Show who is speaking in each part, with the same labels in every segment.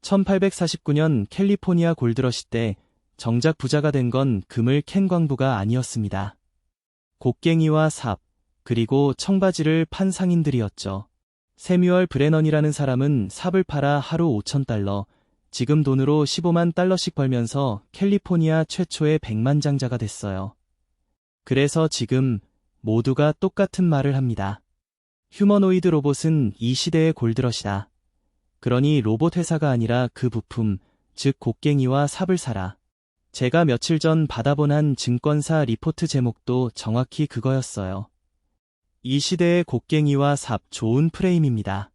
Speaker 1: 1849년 캘리포니아 골드러시 때 정작 부자가 된 건 금을 캔 광부가 아니었습니다. 곡괭이와 삽, 그리고 청바지를 판 상인들이었죠. 세뮤얼 브레넌이라는 사람은 삽을 팔아 하루 5,000달러, 지금 돈으로 15만 달러씩 벌면서 캘리포니아 최초의 백만장자가 됐어요. 그래서 지금 모두가 똑같은 말을 합니다. 휴머노이드 로봇은 이 시대의 골드러시다. 그러니 로봇 회사가 아니라 그 부품, 즉 곡괭이와 삽을 사라. 제가 며칠 전 받아본 한 증권사 리포트 제목도 정확히 그거였어요. 이 시대의 곡괭이와 삽 좋은 프레임입니다.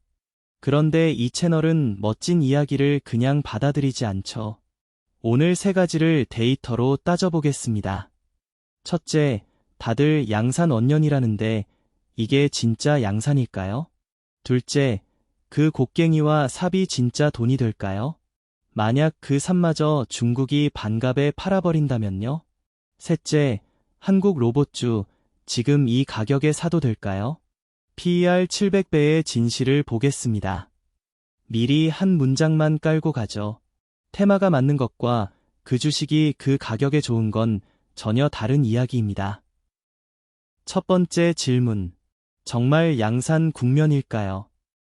Speaker 1: 그런데 이 채널은 멋진 이야기를 그냥 받아들이지 않죠. 오늘 세 가지를 데이터로 따져보겠습니다. 첫째, 다들 양산 언년이라는데 이게 진짜 양산일까요? 둘째, 그 곡괭이와 삽이 진짜 돈이 될까요? 만약 그 삽마저 중국이 반값에 팔아버린다면요? 셋째, 한국 로봇주 지금 이 가격에 사도 될까요? PER 700배의 진실을 보겠습니다. 미리 한 문장만 깔고 가죠. 테마가 맞는 것과 그 주식이 그 가격에 좋은 건 전혀 다른 이야기입니다. 첫 번째 질문. 정말 양산 국면일까요?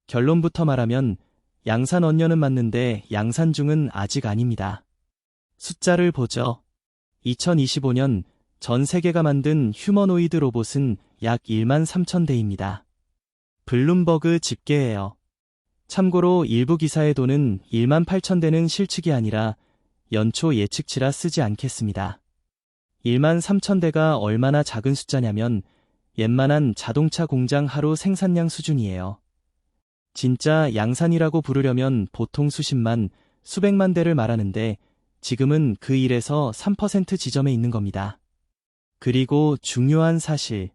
Speaker 1: 결론부터 말하면 양산 언년은 맞는데 양산중은 아직 아닙니다. 숫자를 보죠. 2025년 전 세계가 만든 휴머노이드 로봇은 약 1만 3천 대입니다. 블룸버그 집계예요. 참고로 일부 기사의 돈은 1만 8천 대는 실측이 아니라 연초 예측치라 쓰지 않겠습니다. 1만 3천 대가 얼마나 작은 숫자냐면 웬만한 자동차 공장 하루 생산량 수준이에요. 진짜 양산이라고 부르려면 보통 수십만, 수백만 대를 말하는데 지금은 그 1에서 3% 지점에 있는 겁니다. 그리고 중요한 사실,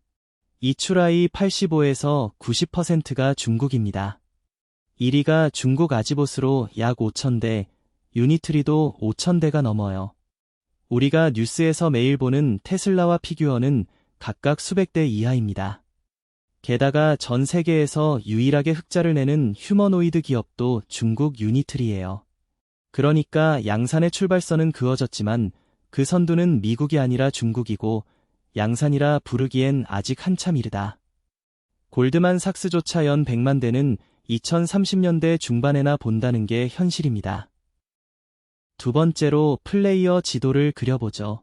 Speaker 1: 이추라이 85에서 90%가 중국입니다. 1위가 중국 아지봇으로 약 5,000대, 유니트리도 5,000대가 넘어요. 우리가 뉴스에서 매일 보는 테슬라와 피규어는 각각 수백 대 이하입니다. 게다가 전 세계에서 유일하게 흑자를 내는 휴머노이드 기업도 중국 유니트리예요. 그러니까 양산의 출발선은 그어졌지만 그 선두는 미국이 아니라 중국이고 양산이라 부르기엔 아직 한참 이르다. 골드만삭스조차 연 100만 대는 2030년대 중반에나 본다는 게 현실입니다. 두 번째로 플레이어 지도를 그려보죠.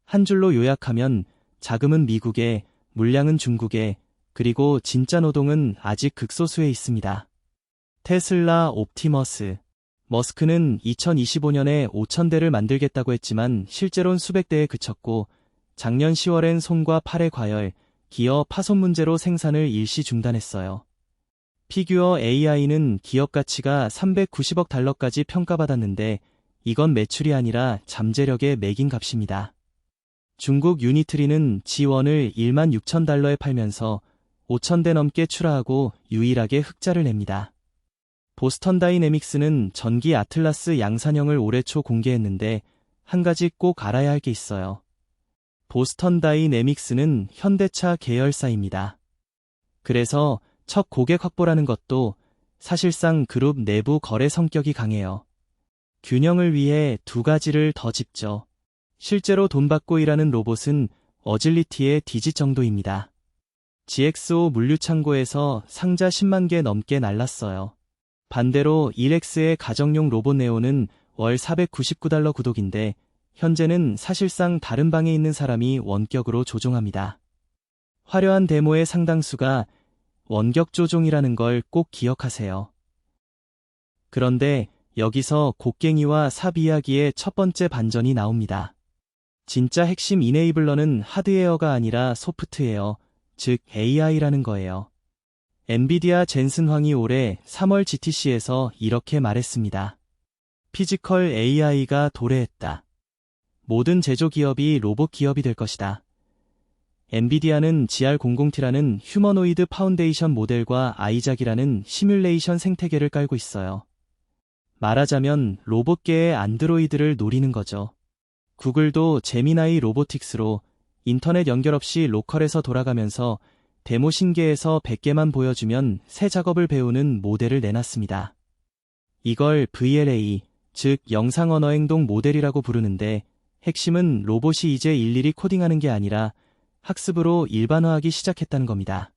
Speaker 1: 한 줄로 요약하면 자금은 미국에, 물량은 중국에, 그리고 진짜 노동은 아직 극소수에 있습니다. 테슬라, 옵티머스. 머스크는 2025년에 5,000대를 만들겠다고 했지만 실제론 수백 대에 그쳤고 작년 10월엔 손과 팔의 과열, 기어 파손 문제로 생산을 일시 중단했어요. 피규어 AI는 기업 가치가 390억 달러까지 평가받았는데 이건 매출이 아니라 잠재력의 매긴 값입니다. 중국 유니트리는 G1을 1만 6천 달러에 팔면서 5,000대 넘게 출하하고 유일하게 흑자를 냅니다. 보스턴 다이내믹스는 전기 아틀라스 양산형을 올해 초 공개했는데 한 가지 꼭 알아야 할 게 있어요. 보스턴 다이내믹스는 현대차 계열사입니다. 그래서 첫 고객 확보라는 것도 사실상 그룹 내부 거래 성격이 강해요. 균형을 위해 두 가지를 더 짚죠. 실제로 돈 받고 일하는 로봇은 어질리티의 디짓 정도입니다. GXO 물류창고에서 상자 10만 개 넘게 날랐어요. 반대로 1X의 가정용 로봇 네오는 월 499달러 구독인데 현재는 사실상 다른 방에 있는 사람이 원격으로 조종합니다. 화려한 데모의 상당수가 원격 조종이라는 걸 꼭 기억하세요. 그런데 여기서 곡괭이와 삽 이야기의 첫 번째 반전이 나옵니다. 진짜 핵심 이네이블러는 하드웨어가 아니라 소프트웨어, 즉 AI라는 거예요. 엔비디아 젠슨 황이 올해 3월 GTC에서 이렇게 말했습니다. 피지컬 AI가 도래했다. 모든 제조 기업이 로봇 기업이 될 것이다. 엔비디아는 GR00T라는 휴머노이드 파운데이션 모델과 아이작이라는 시뮬레이션 생태계를 깔고 있어요. 말하자면 로봇계의 안드로이드를 노리는 거죠. 구글도 제미나이 로보틱스로 인터넷 연결 없이 로컬에서 돌아가면서 데모 신계에서 100개만 보여주면 새 작업을 배우는 모델을 내놨습니다. 이걸 VLA, 즉 영상 언어 행동 모델이라고 부르는데 핵심은 로봇이 이제 일일이 코딩하는 게 아니라 학습으로 일반화하기 시작했다는 겁니다.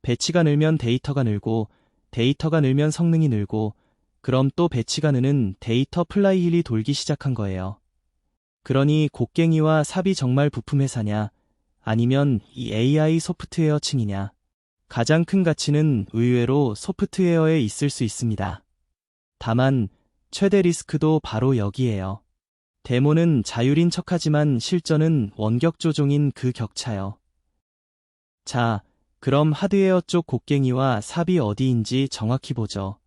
Speaker 1: 배치가 늘면 데이터가 늘고 데이터가 늘면 성능이 늘고 그럼 또 배치가 느는 데이터 플라이휠이 돌기 시작한 거예요. 그러니 곡괭이와 삽이 정말 부품 회사냐 아니면 이 AI 소프트웨어 층이냐. 가장 큰 가치는 의외로 소프트웨어에 있을 수 있습니다. 다만 최대 리스크도 바로 여기에요. 데모는 자율인 척하지만 실전은 원격 조종인 그 격차요. 자, 그럼 하드웨어 쪽 곡괭이와 삽이 어디인지 정확히 보죠.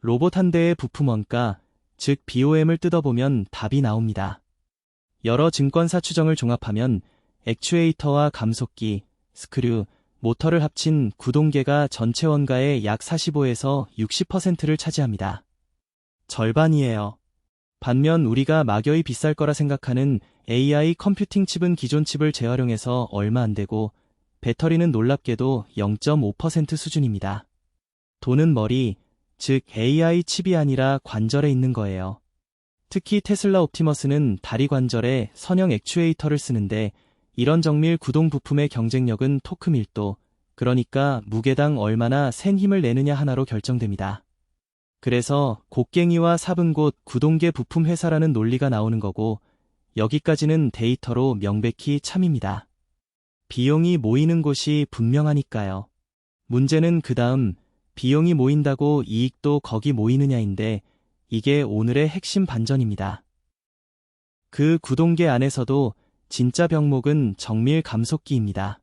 Speaker 1: 로봇 한 대의 부품 원가, 즉 BOM을 뜯어보면 답이 나옵니다. 여러 증권사 추정을 종합하면 액추에이터와 감속기, 스크류, 모터를 합친 구동계가 전체 원가의 약 45에서 60%를 차지합니다. 절반이에요. 반면 우리가 막연히 비쌀 거라 생각하는 AI 컴퓨팅 칩은 기존 칩을 재활용해서 얼마 안 되고 배터리는 놀랍게도 0.5% 수준입니다. 돈은 머리, 즉 AI 칩이 아니라 관절에 있는 거예요. 특히 테슬라 옵티머스는 다리 관절에 선형 액추에이터를 쓰는데 이런 정밀 구동 부품의 경쟁력은 토크 밀도, 그러니까 무게당 얼마나 센 힘을 내느냐 하나로 결정됩니다. 그래서 곡괭이와 삽은 곧 구동계 부품 회사라는 논리가 나오는 거고 여기까지는 데이터로 명백히 참입니다. 비용이 모이는 곳이 분명하니까요. 문제는 그 다음 비용이 모인다고 이익도 거기 모이느냐인데 이게 오늘의 핵심 반전입니다. 그 구동계 안에서도 진짜 병목은 정밀 감속기입니다.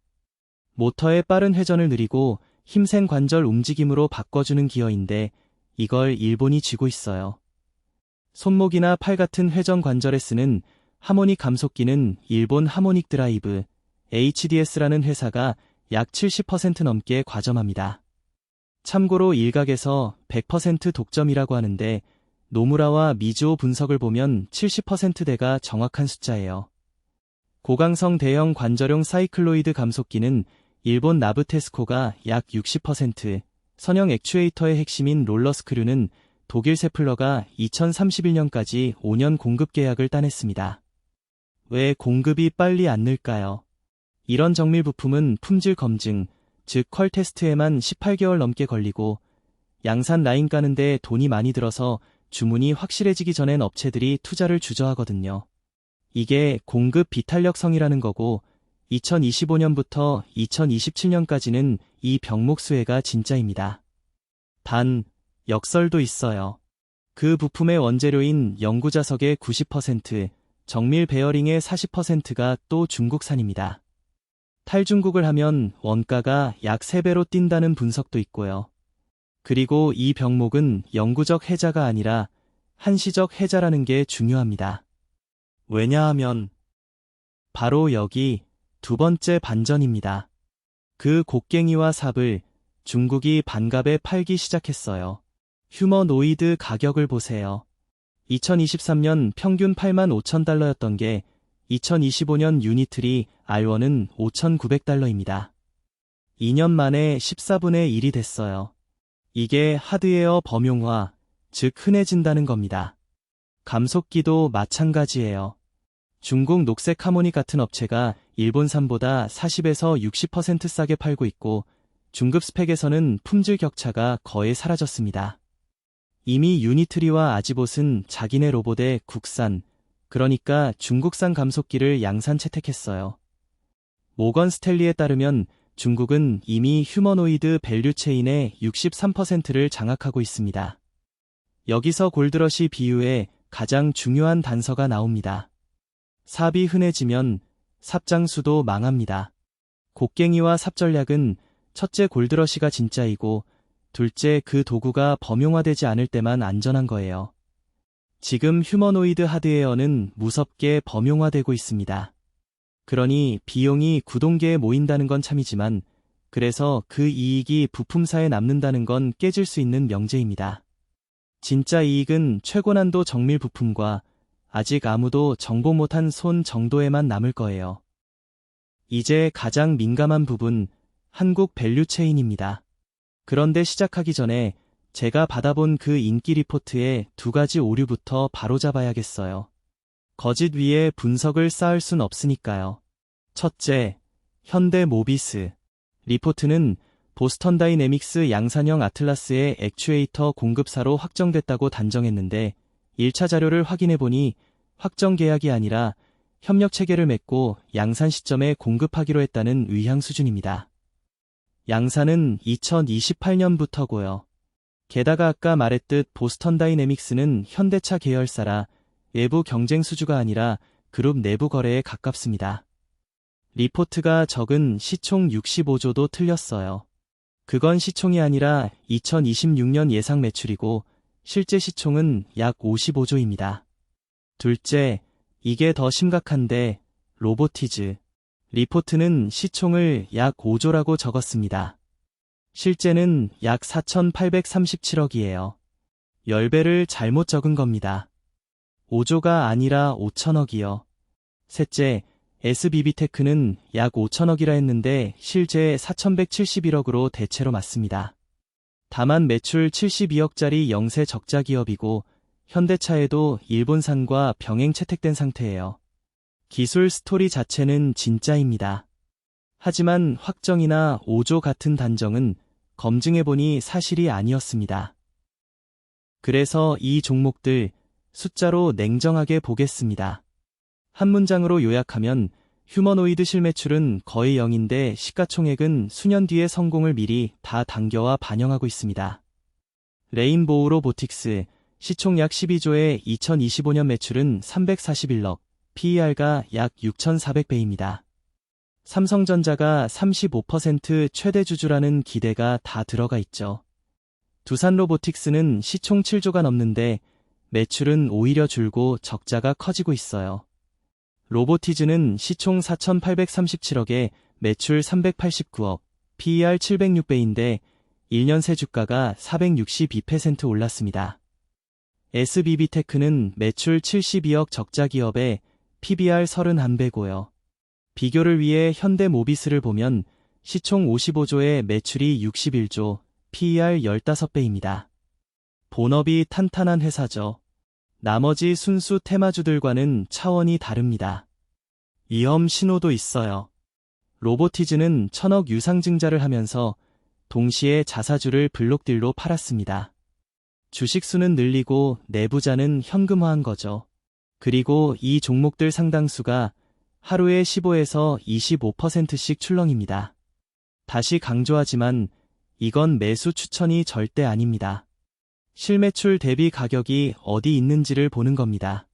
Speaker 1: 모터의 빠른 회전을 느리고 힘센 관절 움직임으로 바꿔주는 기어인데 이걸 일본이 쥐고 있어요. 손목이나 팔 같은 회전 관절에 쓰는 하모닉 감속기는 일본 하모닉 드라이브, HDS라는 회사가 약 70% 넘게 과점합니다. 참고로 일각에서 100% 독점이라고 하는데 노무라와 미즈오 분석을 보면 70%대가 정확한 숫자예요. 고강성 대형 관절용 사이클로이드 감속기는 일본 나브테스코가 약 60%, 선형 액추에이터의 핵심인 롤러 스크류는 독일 세플러가 2031년까지 5년 공급 계약을 따냈습니다. 왜 공급이 빨리 안 늘까요? 이런 정밀 부품은 품질 검증, 즉 퀄 테스트에만 18개월 넘게 걸리고 양산 라인 까는데 돈이 많이 들어서 주문이 확실해지기 전엔 업체들이 투자를 주저하거든요. 이게 공급 비탄력성이라는 거고 2025년부터 2027년까지는 이 병목 수혜가 진짜입니다. 단, 역설도 있어요. 그 부품의 원재료인 영구자석의 90%, 정밀 베어링의 40%가 또 중국산입니다. 탈중국을 하면 원가가 약 3배로 뛴다는 분석도 있고요. 그리고 이 병목은 영구적 해자가 아니라 한시적 해자라는 게 중요합니다. 왜냐하면 바로 여기 두 번째 반전입니다. 그 곡괭이와 삽을 중국이 반값에 팔기 시작했어요. 휴머노이드 가격을 보세요. 2023년 평균 85,000달러였던 게 2025년 유니트리 R1은 5,900달러입니다. 2년 만에 14분의 1이 됐어요. 이게 하드웨어 범용화, 즉 흔해진다는 겁니다. 감속기도 마찬가지예요. 중국 녹색 하모닉 같은 업체가 일본산보다 40에서 60% 싸게 팔고 있고 중급 스펙에서는 품질 격차가 거의 사라졌습니다. 이미 유니트리와 아지봇은 자기네 로봇에 국산, 그러니까 중국산 감속기를 양산 채택했어요. 모건 스탠리에 따르면 중국은 이미 휴머노이드 밸류체인의 63%를 장악하고 있습니다. 여기서 골드러시 비유에 가장 중요한 단서가 나옵니다. 삽이 흔해지면 삽장수도 망합니다. 곡괭이와 삽 전략은 첫째 골드러시가 진짜이고 둘째 그 도구가 범용화되지 않을 때만 안전한 거예요. 지금 휴머노이드 하드웨어는 무섭게 범용화되고 있습니다. 그러니 비용이 구동계에 모인다는 건 참이지만 그래서 그 이익이 부품사에 남는다는 건 깨질 수 있는 명제입니다. 진짜 이익은 최고난도 정밀 부품과 아직 아무도 정복 못한 손 정도에만 남을 거예요. 이제 가장 민감한 부분, 한국 밸류체인입니다. 그런데 시작하기 전에 제가 받아본 그 인기 리포트의 두 가지 오류부터 바로잡아야겠어요. 거짓 위에 분석을 쌓을 순 없으니까요. 첫째, 현대 모비스. 리포트는 보스턴 다이내믹스 양산형 아틀라스의 액추에이터 공급사로 확정됐다고 단정했는데 1차 자료를 확인해보니 확정 계약이 아니라 협력 체계를 맺고 양산 시점에 공급하기로 했다는 의향 수준입니다. 양산은 2028년부터고요. 게다가 아까 말했듯 보스턴 다이내믹스는 현대차 계열사라 외부 경쟁 수주가 아니라 그룹 내부 거래에 가깝습니다. 리포트가 적은 시총 65조도 틀렸어요. 그건 시총이 아니라 2026년 예상 매출이고 실제 시총은 약 55조입니다. 둘째, 이게 더 심각한데 로보티즈. 리포트는 시총을 약 5조라고 적었습니다. 실제는 약 4,837억이에요. 10배를 잘못 적은 겁니다. 5조가 아니라 5천억이요. 셋째, SBB테크는 약 5천억이라 했는데 실제 4,171억으로 대체로 맞습니다. 다만 매출 72억짜리 영세 적자 기업이고 현대차에도 일본산과 병행 채택된 상태예요. 기술 스토리 자체는 진짜입니다. 하지만 확정이나 5조 같은 단정은 검증해보니 사실이 아니었습니다. 그래서 이 종목들 숫자로 냉정하게 보겠습니다. 한 문장으로 요약하면 휴머노이드 실매출은 거의 0인데 시가총액은 수년 뒤의 성공을 미리 다 당겨와 반영하고 있습니다. 레인보우 로보틱스 시총 약 12조의 2025년 매출은 341억, PER가 약 6,400배입니다. 삼성전자가 35% 최대 주주라는 기대가 다 들어가 있죠. 두산로보틱스는 시총 7조가 넘는데 매출은 오히려 줄고 적자가 커지고 있어요. 로보티즈는 시총 4,837억에 매출 389억, PER 706배인데 1년 새 주가가 462% 올랐습니다. SBB테크는 매출 72억 적자 기업에 PBR 31배고요. 비교를 위해 현대모비스를 보면 시총 55조에 매출이 61조, PER 15배입니다. 본업이 탄탄한 회사죠. 나머지 순수 테마주들과는 차원이 다릅니다. 위험 신호도 있어요. 로보티즈는 1,000억 유상증자를 하면서 동시에 자사주를 블록딜로 팔았습니다. 주식수는 늘리고 내부자는 현금화한 거죠. 그리고 이 종목들 상당수가 하루에 15에서 25%씩 출렁입니다. 다시 강조하지만 이건 매수 추천이 절대 아닙니다. 실매출 대비 가격이 어디 있는지를 보는 겁니다.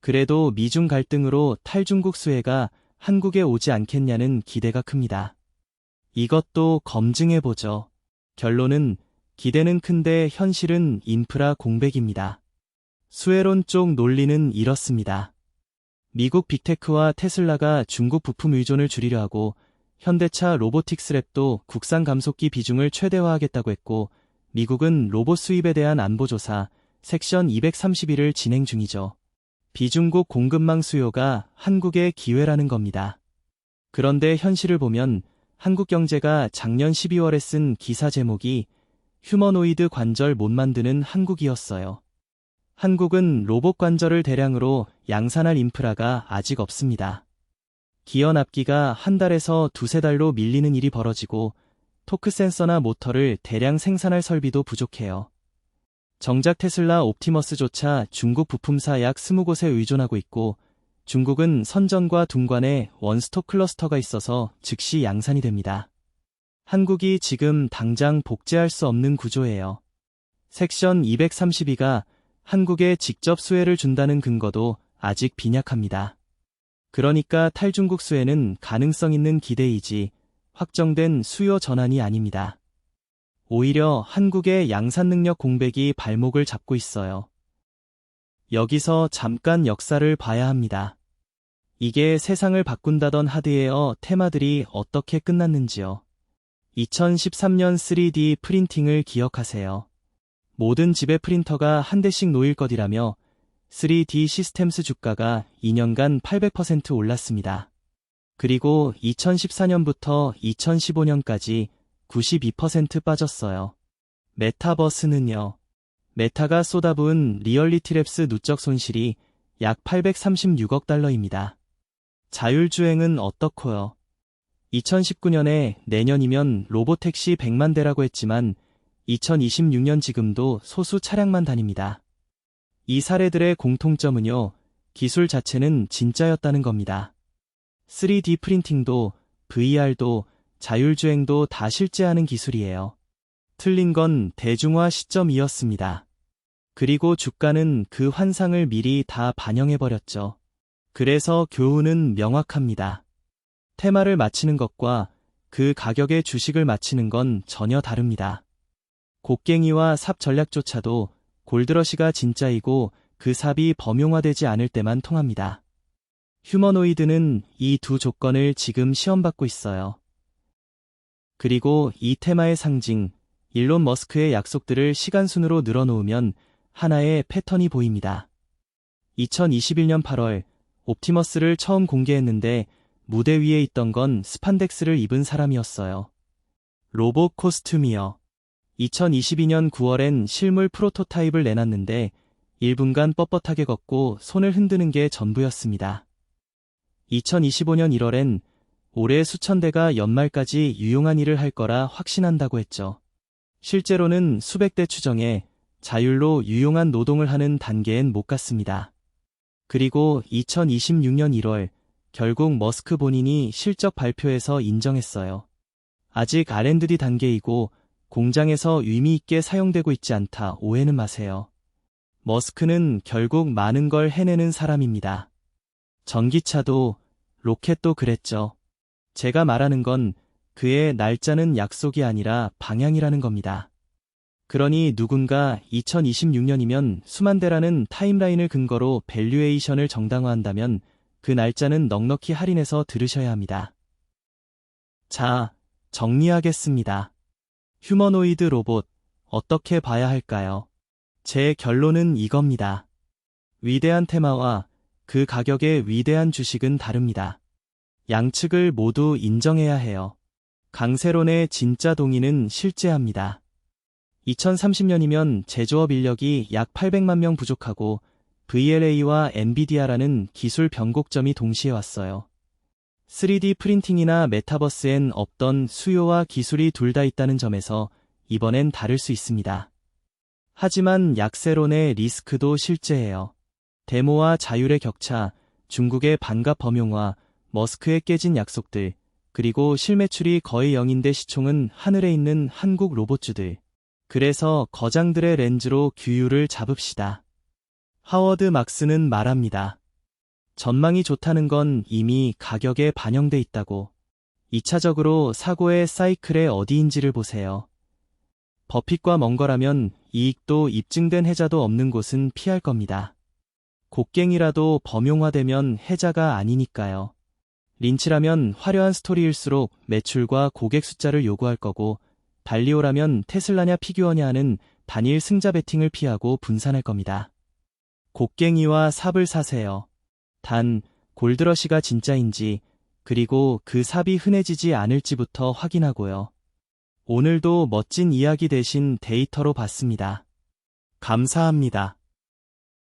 Speaker 1: 그래도 미중 갈등으로 탈중국 수혜가 한국에 오지 않겠냐는 기대가 큽니다. 이것도 검증해보죠. 결론은 기대는 큰데 현실은 인프라 공백입니다. 수혜론 쪽 논리는 이렇습니다. 미국 빅테크와 테슬라가 중국 부품 의존을 줄이려 하고 현대차 로보틱스랩도 국산 감속기 비중을 최대화하겠다고 했고 미국은 로봇 수입에 대한 안보조사 섹션 231을 진행 중이죠. 비중국 공급망 수요가 한국의 기회라는 겁니다. 그런데 현실을 보면 한국 경제가 작년 12월에 쓴 기사 제목이 휴머노이드 관절 못 만드는 한국이었어요. 한국은 로봇 관절을 대량으로 양산할 인프라가 아직 없습니다. 기어 납기가 한 달에서 두세 달로 밀리는 일이 벌어지고 토크 센서나 모터를 대량 생산할 설비도 부족해요. 정작 테슬라 옵티머스조차 중국 부품사 약 20곳에 의존하고 있고 중국은 선전과 둥관에 원스톱 클러스터가 있어서 즉시 양산이 됩니다. 한국이 지금 당장 복제할 수 없는 구조예요. 섹션 232가 한국에 직접 수혜를 준다는 근거도 아직 빈약합니다. 그러니까 탈중국 수혜는 가능성 있는 기대이지 확정된 수요 전환이 아닙니다. 오히려 한국의 양산 능력 공백이 발목을 잡고 있어요. 여기서 잠깐 역사를 봐야 합니다. 이게 세상을 바꾼다던 하드웨어 테마들이 어떻게 끝났는지요. 2013년 3D 프린팅을 기억하세요. 모든 집에 프린터가 한 대씩 놓일 것이라며 3D 시스템스 주가가 2년간 800% 올랐습니다. 그리고 2014년부터 2015년까지 92% 빠졌어요. 메타버스는요. 메타가 쏟아부은 리얼리티랩스 누적 손실이 약 836억 달러입니다. 자율주행은 어떻고요? 2019년에 내년이면 로보택시 100만 대라고 했지만 2026년 지금도 소수 차량만 다닙니다. 이 사례들의 공통점은요, 기술 자체는 진짜였다는 겁니다. 3D 프린팅도, VR도, 자율주행도 다 실제하는 기술이에요. 틀린 건 대중화 시점이었습니다. 그리고 주가는 그 환상을 미리 다 반영해버렸죠. 그래서 교훈은 명확합니다. 테마를 맞히는 것과 그 가격의 주식을 맞히는 건 전혀 다릅니다. 곡괭이와 삽 전략조차도 골드러시가 진짜이고 그 삽이 범용화되지 않을 때만 통합니다. 휴머노이드는 이 두 조건을 지금 시험받고 있어요. 그리고 이 테마의 상징, 일론 머스크의 약속들을 시간순으로 늘어놓으면 하나의 패턴이 보입니다. 2021년 8월 옵티머스를 처음 공개했는데 무대 위에 있던 건 스판덱스를 입은 사람이었어요. 로봇 코스튬이요. 2022년 9월엔 실물 프로토타입을 내놨는데 1분간 뻣뻣하게 걷고 손을 흔드는 게 전부였습니다. 2025년 1월엔 올해 수천 대가 연말까지 유용한 일을 할 거라 확신한다고 했죠. 실제로는 수백 대 추정해 자율로 유용한 노동을 하는 단계엔 못 갔습니다. 그리고 2026년 1월 결국 머스크 본인이 실적 발표에서 인정했어요. 아직 R&D 단계이고 공장에서 의미 있게 사용되고 있지 않다 오해는 마세요. 머스크는 결국 많은 걸 해내는 사람입니다. 전기차도 로켓도 그랬죠. 제가 말하는 건 그의 날짜는 약속이 아니라 방향이라는 겁니다. 그러니 누군가 2026년이면 수만 대라는 타임라인을 근거로 밸류에이션을 정당화한다면 그 날짜는 넉넉히 할인해서 들으셔야 합니다. 자, 정리하겠습니다. 휴머노이드 로봇, 어떻게 봐야 할까요? 제 결론은 이겁니다. 위대한 테마와 그 가격의 위대한 주식은 다릅니다. 양측을 모두 인정해야 해요. 강세론의 진짜 동의는 실제합니다. 2030년이면 제조업 인력이 약 800만 명 부족하고 VLA와 엔비디아라는 기술 변곡점이 동시에 왔어요. 3D 프린팅이나 메타버스엔 없던 수요와 기술이 둘 다 있다는 점에서 이번엔 다를 수 있습니다. 하지만 약세론의 리스크도 실제예요. 데모와 자율의 격차, 중국의 반갑 범용화, 머스크의 깨진 약속들, 그리고 실매출이 거의 0인데 시총은 하늘에 있는 한국 로봇주들. 그래서 거장들의 렌즈로 규율을 잡읍시다. 하워드 막스는 말합니다. 전망이 좋다는 건 이미 가격에 반영돼 있다고. 2차적으로 사고의 사이클의 어디인지를 보세요. 버핏과 먼 거라면 이익도 입증된 해자도 없는 곳은 피할 겁니다. 곡괭이라도 범용화되면 해자가 아니니까요. 린치라면 화려한 스토리일수록 매출과 고객 숫자를 요구할 거고, 발리오라면 테슬라냐 피규어냐 하는 단일 승자 베팅을 피하고 분산할 겁니다. 곡괭이와 삽을 사세요. 단, 골드러시가 진짜인지, 그리고 그 삽이 흔해지지 않을지부터 확인하고요. 오늘도 멋진 이야기 대신 데이터로 봤습니다. 감사합니다.